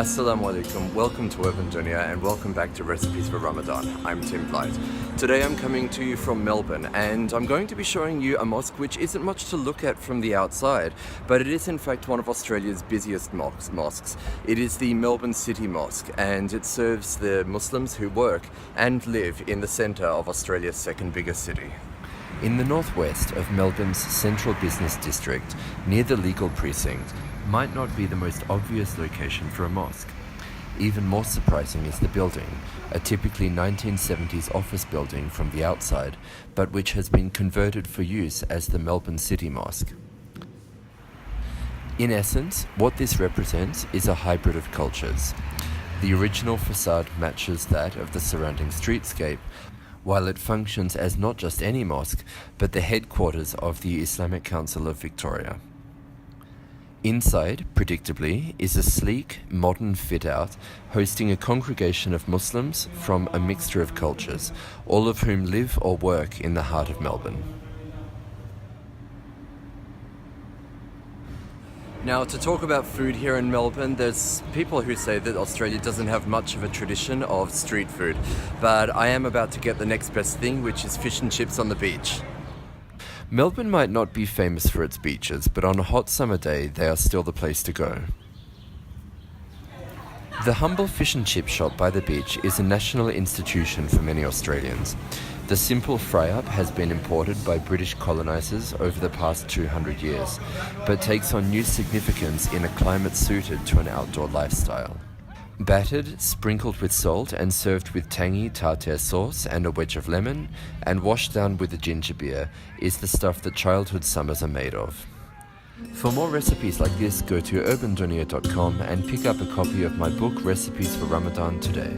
Assalamu alaikum, welcome to Urban Dunya and welcome back to Recipes for Ramadan. I'm Tim Blight. Today I'm coming to you from Melbourne and I'm going to be showing you a mosque which isn't much to look at from the outside, but it is in fact one of Australia's busiest mosques. It is the Melbourne City Mosque and it serves the Muslims who work and live in the centre of Australia's second biggest city. In the northwest of Melbourne's central business district, near the legal precinct, might not be the most obvious location for a mosque. Even more surprising is the building, a typically 1970s office building from the outside, but which has been converted for use as the Melbourne City Mosque. In essence, what this represents is a hybrid of cultures. The original facade matches that of the surrounding streetscape, while it functions as not just any mosque, but the headquarters of the Islamic Council of Victoria. Inside, predictably, is a sleek, modern fit-out hosting a congregation of Muslims from a mixture of cultures, all of whom live or work in the heart of Melbourne. Now, to talk about food here in Melbourne, there's people who say that Australia doesn't have much of a tradition of street food, but I am about to get the next best thing, which is fish and chips on the beach. Melbourne might not be famous for its beaches, but on a hot summer day, they are still the place to go. The humble fish and chip shop by the beach is a national institution for many Australians. The simple fry-up has been imported by British colonisers over the past 200 years, but takes on new significance in a climate suited to an outdoor lifestyle. Battered, sprinkled with salt and served with tangy tartare sauce and a wedge of lemon, and washed down with a ginger beer, is the stuff that childhood summers are made of. For more recipes like this, go to urbandunya.com and pick up a copy of my book Recipes for Ramadan today.